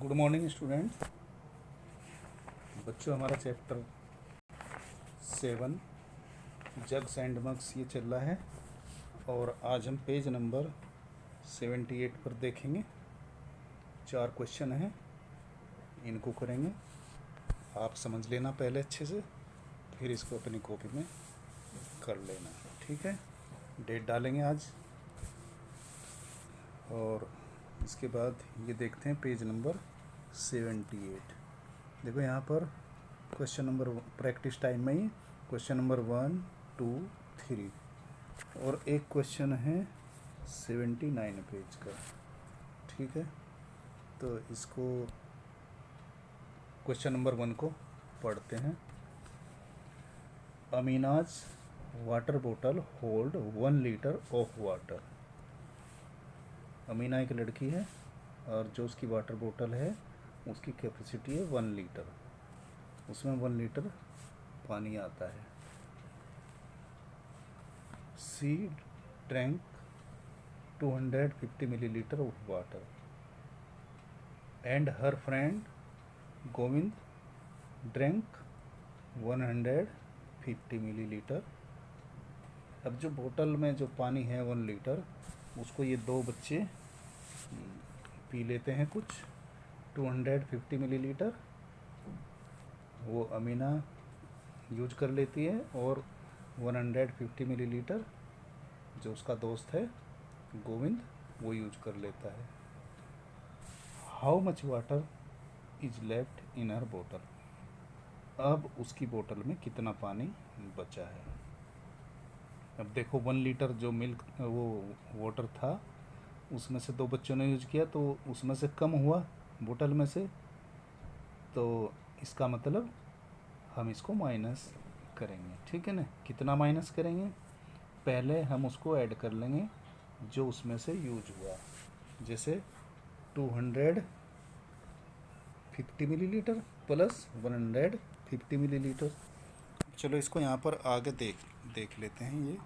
Good morning student. बच्चों, हमारा chapter 7 jugs and mugs ये चल रहा है और आज हम पेज नंबर 78 पर देखेंगे। 4 क्वेश्चन हैं, इनको करेंगे। आप समझ लेना पहले अच्छे से, फिर इसको अपनी कॉपी में कर लेना, ठीक है। डेट डालेंगे आज और इसके बाद ये देखते हैं पेज नंबर 78। देखो यहाँ पर क्वेश्चन नंबर प्रैक्टिस टाइम में ही क्वेश्चन नंबर 1, 2, 3 और एक क्वेश्चन है 79 पेज का, ठीक है। तो इसको क्वेश्चन नंबर 1 को पढ़ते हैं। अमीनाज वाटर बोतल hold 1 litre of water. Amina एक लड़की है और जो उसकी वाटर बोतल है उसकी कैपेसिटी है 1 लीटर, उसमें 1 लीटर पानी आता है। She drank 250 millilitre of water and her friend Govind drank 150 millilitre. अब जो बोतल में जो पानी है 1 लीटर, उसको ये 2 बच्चे पी लेते हैं कुछ 250 मिलीलीटर, वो अमीना यूज कर लेती है और 150 मिलीलीटर जो उसका दोस्त है गोविंद वो यूज कर लेता है। How much water is left in her बोतल। अब उसकी बोतल में कितना पानी बचा है। अब देखो 1 लीटर जो मिल्क वो वाटर था उसमें से 2 बच्चों ने यूज किया तो उसमें से कम हुआ बोतल में से, तो इसका मतलब हम इसको माइनस करेंगे, ठीक है ना। कितना माइनस करेंगे, पहले हम उसको ऐड कर लेंगे जो उसमें से यूज हुआ, जैसे 250 मिलीलीटर प्लस 150 मिलीलीटर। चलो इसको यहाँ पर आगे देख लेते हैं।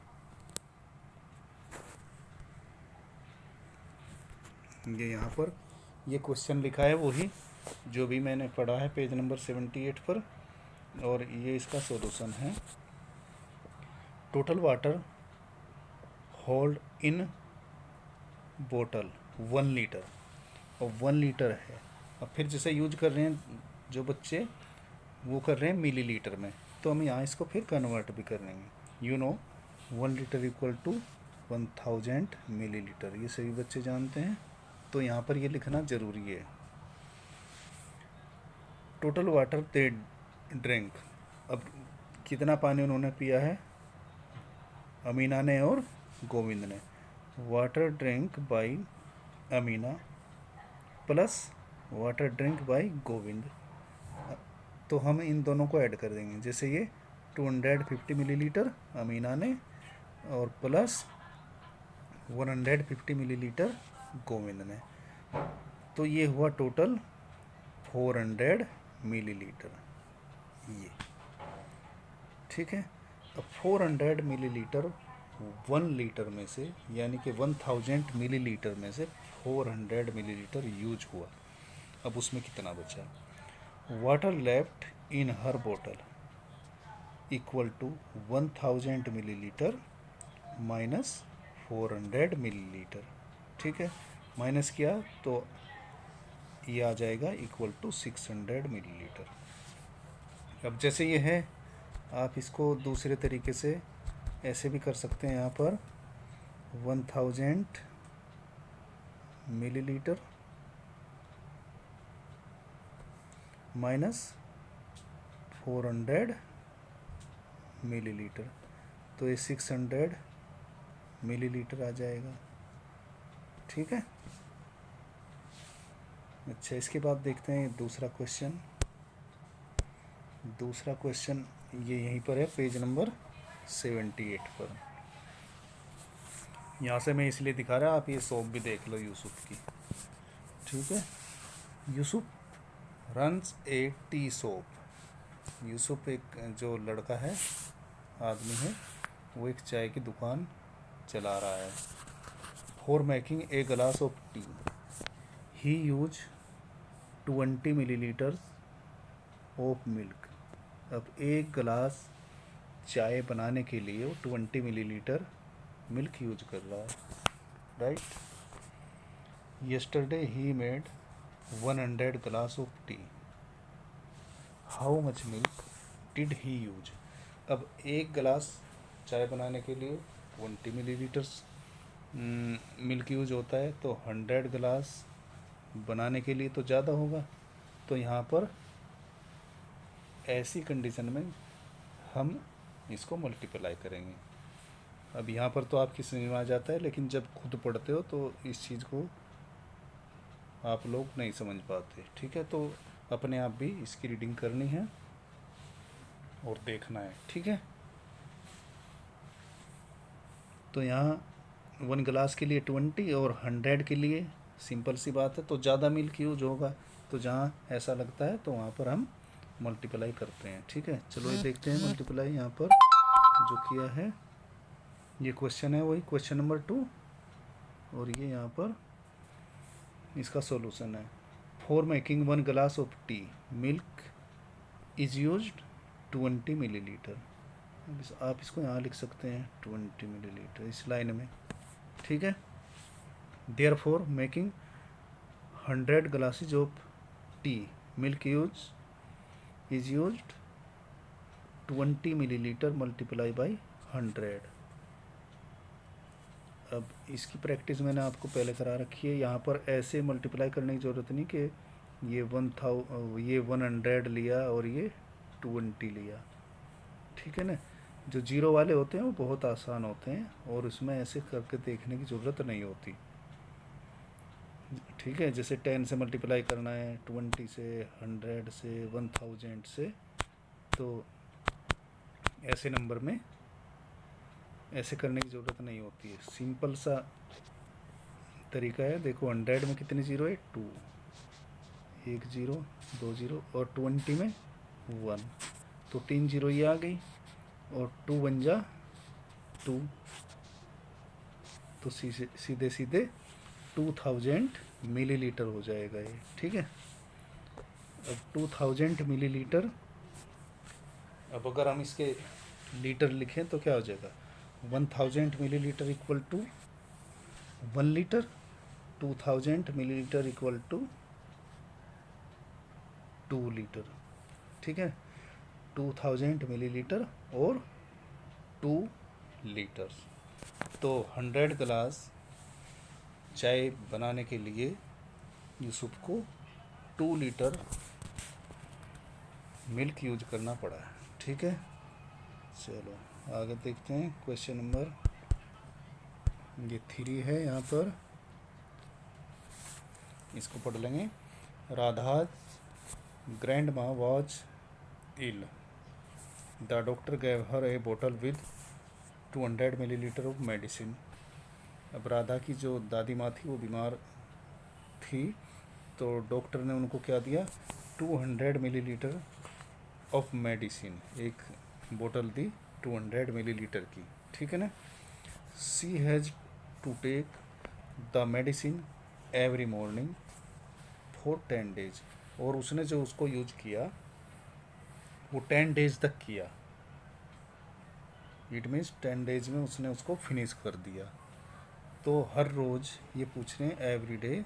ये यहाँ पर ये क्वेश्चन लिखा है वही जो भी मैंने पढ़ा है पेज नंबर 78 पर, और ये इसका सॉल्यूशन है। टोटल वाटर होल्ड इन बोतल 1 लीटर और 1 लीटर है। अब फिर जैसे यूज कर रहे हैं जो बच्चे वो कर रहे हैं मिलीलीटर में, तो हम यहाँ इसको फिर कन्वर्ट भी कर लेंगे। 1 लीटर इक्वल टू 1000 मिलीलीटर, ये सभी बच्चे जानते हैं, तो यहाँ पर ये लिखना ज़रूरी है। टोटल वाटर दे ड्रिंक, अब कितना पानी उन्होंने पिया है अमीना ने और गोविंद ने। Water drink by Amina plus water drink by Govind, तो हम इन दोनों को ऐड कर देंगे। जैसे ये 250 मिलीलीटर अमीना ने और प्लस 150 मिलीलीटर गोविंद ने, तो ये हुआ टोटल 400 मिलीलीटर, ये ठीक है। अब 400 मिलीलीटर 1 लीटर में से, यानी कि 1000 मिलीलीटर में से 400 मिलीलीटर यूज हुआ। अब उसमें कितना बचा। वाटर लेफ्ट इन हर बोतल equal to 1000 millilitre minus 400 millilitre, ठीक है। माइनस किया तो ये आ जाएगा इक्वल टू 600 मिलीलीटर। अब जैसे ये है, आप इसको दूसरे तरीके से ऐसे भी कर सकते हैं। यहाँ पर 1000 मिलीलीटर माइनस 400 मिलीलीटर, तो ये 600 मिलीलीटर आ जाएगा, ठीक है। अच्छा, इसके बाद देखते हैं दूसरा क्वेश्चन। दूसरा क्वेश्चन ये यहीं पर है पेज नंबर 78 पर। यहाँ से मैं इसलिए दिखा रहा, आप ये सोप भी देख लो यूसुफ की, ठीक है। Yusuf runs A tea shop. Yusuf एक जो लड़का है, आदमी है, वो एक चाय की दुकान चला रहा है। For making a glass of T he use 20 millilitre of milk. अब एक गिलास चाय बनाने के लिए वो 20 मिलीलीटर मिल्क यूज कर रहा है, right. yesterday he made 100 glass of tea, how much milk did he use। अब एक गिलास चाय बनाने के लिए 20 मिलीलीटर मिल्क यूज होता है, तो 100 गिलास बनाने के लिए तो ज़्यादा होगा। तो यहाँ पर ऐसी कंडीशन में हम इसको मल्टीप्लाई करेंगे। अब यहाँ पर तो आपकी समझ में आ जाता है, लेकिन जब खुद पढ़ते हो तो इस चीज़ को आप लोग नहीं समझ पाते, ठीक है। तो अपने आप भी इसकी रीडिंग करनी है और देखना है, ठीक है। तो यहाँ 1 गिलास के लिए 20 और 100 के लिए सिंपल सी बात है, तो ज़्यादा मिल्क यूज होगा। तो जहाँ ऐसा लगता है तो वहाँ पर हम मल्टीप्लाई करते हैं, ठीक है। चलो ये देखते हैं मल्टीप्लाई यहाँ पर जो किया है। ये क्वेश्चन है वही क्वेश्चन नंबर 2, और ये यहाँ पर इसका सॉल्यूशन है। फॉर मेकिंग 1 गिलास of tea milk is used 20 millilitre. आप इसको यहाँ लिख सकते हैं 20 मिलीलीटर इस लाइन में, ठीक है। There for making 100 glasses of tea milk is used 20 millilitre multiply by 100। अब इसकी प्रैक्टिस मैंने आपको पहले करा रखी है। यहाँ पर ऐसे मल्टीप्लाई करने की ज़रूरत नहीं कि ये 100 लिया और ये 20 लिया, ठीक है ना। जो जीरो वाले होते हैं वो बहुत आसान होते हैं और उसमें ऐसे करके देखने की ज़रूरत नहीं होती, ठीक है। जैसे 10 से मल्टीप्लाई करना है, 20 से, 100 से, 1000 से, तो ऐसे नंबर में ऐसे करने की ज़रूरत नहीं होती है। सिंपल सा तरीका है। देखो 100 में कितने ज़ीरो है, 2, 1 ज़ीरो 2 ज़ीरो, और 20 में 1, तो 3 ज़ीरो ये आ गई और 2 बन जा 2, तो सीधे सीधे 2000 मिलीलीटर हो जाएगा ये, ठीक है। अब 2000 मिलीलीटर, अब अगर हम इसके लीटर लिखें तो क्या हो जाएगा, 1000 millilitre equal to 1 litre, 2000 millilitre equal to 2 litre, ठीक है। 2000 मिलीलीटर और 2 लीटर। तो 100 गिलास चाय बनाने के लिए यूसुफ को 2 लीटर मिल्क यूज करना पड़ा है, ठीक है। चलो आगे देखते हैं। क्वेश्चन नंबर ये 3 है, यहाँ पर इसको पढ़ लेंगे। राधा ग्रैंड माँ was ill, the doctor gave her a बोतल विद 200 मिलीलीटर ऑफ मेडिसिन। अब राधा की जो दादी माँ थी वो बीमार थी, तो डॉक्टर ने उनको क्या दिया, 200 मिलीलीटर ऑफ मेडिसिन, एक बोतल दी 200 मिलीलीटर की, ठीक है ना। She has to take the medicine every morning for 10 days, और उसने जो उसको यूज किया वो 10 डेज तक किया। इट मीन्स 10 डेज में उसने उसको फिनिश कर दिया। तो हर रोज़ ये पूछ रहे हैं एवरी डे,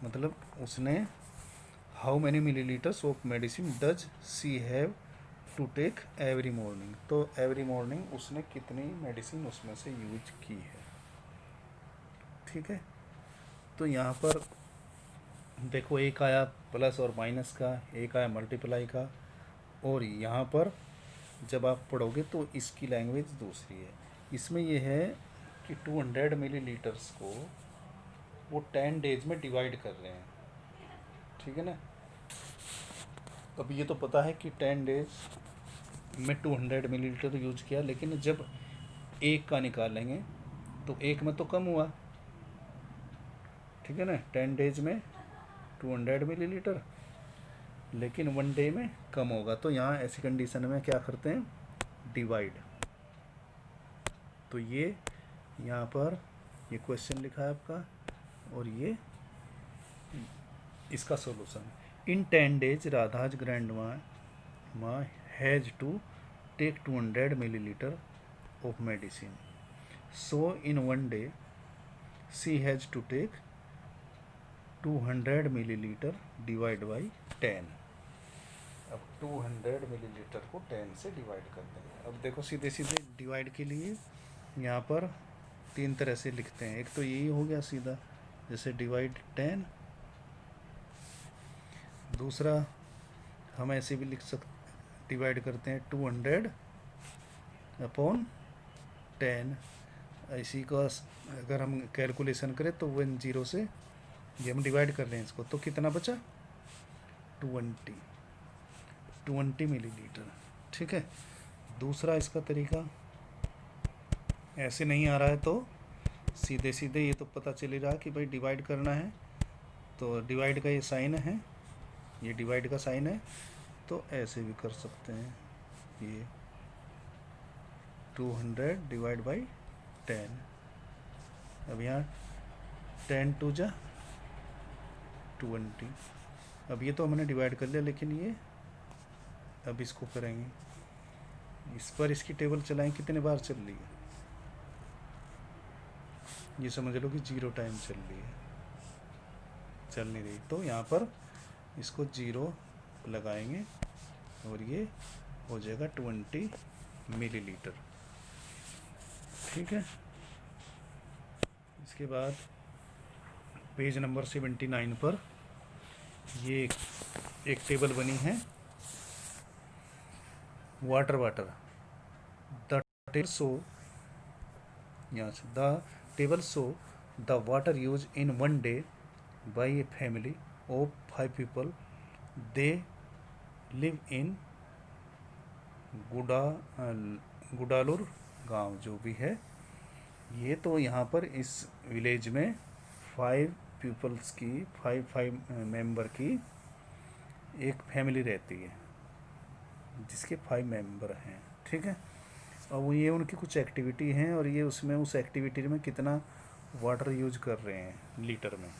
मतलब उसने how many millilitres of medicine does she have to take every morning, तो एवरी मॉर्निंग उसने कितनी मेडिसिन उसमें से यूज की है, ठीक है। तो यहाँ पर देखो एक आया प्लस और माइनस का, एक आया मल्टीप्लाई का, और यहाँ पर जब आप पढ़ोगे तो इसकी लैंग्वेज दूसरी है। इसमें यह है कि 200 मिलीलीटर्स को वो 10 डेज में डिवाइड कर रहे हैं, ठीक है ना। अब ये तो पता है कि 10 डेज में 200 मिलीलीटर यूज किया, लेकिन जब एक का निकालेंगे तो एक में तो कम हुआ, ठीक है ना। 10 डेज में 200 मिलीलीटर, लेकिन 1 डे में कम होगा। तो यहाँ ऐसी कंडीशन में क्या करते हैं, डिवाइड। तो ये यहाँ पर ये क्वेश्चन लिखा है आपका, और ये इसका solution. In 10 days, Radha's grandma has to take 200 milliliter of medicine. So in one day, she has to take 200 milliliter divided by 10. अब 200 मिलीलीटर को 10 से डिवाइड कर देंगे. अब देखो सीधे सीधे डिवाइड के लिए यहाँ पर 3 तरह से लिखते हैं. एक तो यही हो गया सीधा, जैसे डिवाइड 10. दूसरा हम ऐसे भी लिख सकते, डिवाइड करते हैं 200 अपॉन 10. इसी का अगर हम कैलकुलेशन करें तो 10 से ये हम डिवाइड कर रहे हैं इसको, तो कितना बचा 20 मिलीलीटर. ठीक है. दूसरा इसका तरीका ऐसे नहीं आ रहा है तो सीधे सीधे ये तो पता चल रहा कि भाई डिवाइड करना है, तो डिवाइड का ये साइन है, ये डिवाइड का साइन है, तो ऐसे भी कर सकते हैं. ये 200 डिवाइड बाई 10. अब यहाँ 10 2 जा 20. अब ये तो हमने डिवाइड कर लिया, लेकिन ये अब इसको करेंगे, इस पर इसकी टेबल चलाएं कितने बार चल रही है, ये समझ लो कि 0 टाइम चल रही है, चल नहीं रही. तो यहाँ पर इसको 0 लगाएंगे और ये हो जाएगा 20 मिलीलीटर. ठीक है. इसके बाद पेज नंबर 79 पर ये एक टेबल बनी है, वाटर द टेबल शो, यहाँ से the table show the water use in one day by a family of 5 people. They live in Gudalur गांव जो भी है. ये तो यहाँ पर इस विलेज में 5 पीपल्स की 5 मेंबर की एक फैमिली रहती है, जिसके 5 मेंबर हैं. ठीक है. और ये उनकी कुछ एक्टिविटी हैं और ये उसमें उस एक्टिविटी में कितना वाटर यूज कर रहे हैं लीटर में.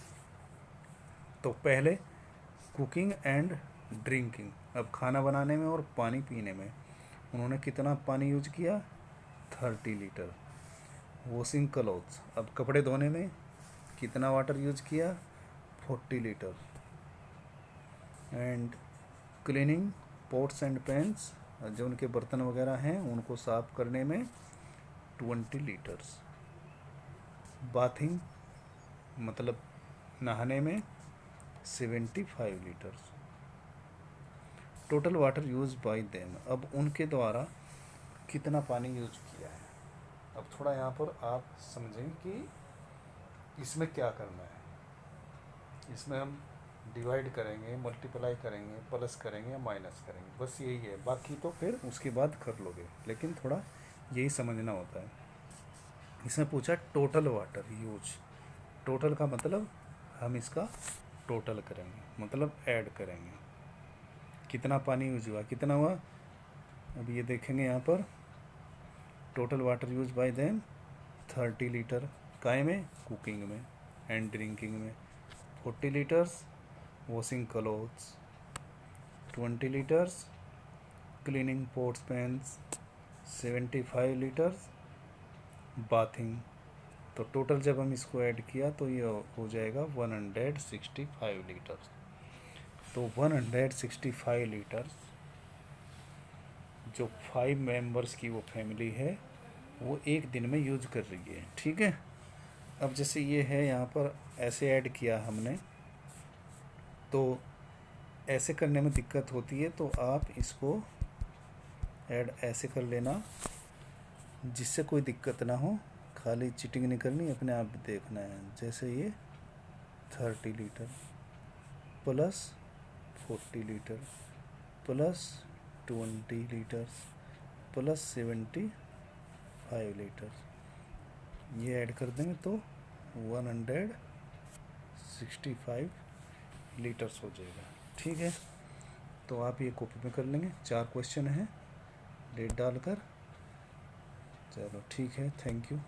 तो पहले कुकिंग एंड ड्रिंकिंग, अब खाना बनाने में और पानी पीने में उन्होंने कितना पानी यूज किया 30 लीटर. वॉशिंग क्लोथ्स, अब कपड़े धोने में कितना वाटर यूज किया 40 litre. And cleaning pots and pans, जो उनके बर्तन वगैरह हैं उनको साफ करने में 20 लीटर्स. बाथिंग मतलब नहाने में 75 litres. Total water use by them, अब उनके द्वारा कितना पानी यूज किया है. अब थोड़ा यहाँ पर आप समझें कि इसमें क्या करना है. इसमें हम डिवाइड करेंगे, मल्टीप्लाई करेंगे, प्लस करेंगे या माइनस करेंगे, बस यही है. बाकी तो फिर उसके बाद कर लोगे, लेकिन थोड़ा यही समझना होता है. इसमें पूछा टोटल वाटर यूज. टोटल का मतलब हम इसका टोटल करेंगे, मतलब ऐड करेंगे कितना पानी यूज हुआ, कितना हुआ. अब ये देखेंगे यहाँ पर total water use by them 30 litre. काय में कुकिंग में एंड ड्रिंकिंग में. 40 litres washing clothes. 20 litres cleaning pots pans. 75 litres bathing. तो टोटल जब हम इसको ऐड किया तो ये हो जाएगा 165 लीटर्स. तो 165 लीटर्स जो 5 मेंबर्स की वो फैमिली है वो एक दिन में यूज कर रही है. ठीक है. अब जैसे ये है यहाँ पर ऐसे ऐड किया हमने, तो ऐसे करने में दिक्कत होती है, तो आप इसको ऐड ऐसे कर लेना जिससे कोई दिक्कत ना हो. खाली चीटिंग नहीं करनी, अपने आप भी देखना है. जैसे ये 30 litre plus 40 litre plus 20 litres plus 75 litre, ये ऐड कर देंगे तो 165 लीटर्स हो जाएगा. ठीक है. तो आप ये कॉपी में कर लेंगे. 4 क्वेश्चन हैं डेट डालकर. चलो ठीक है. Thank you.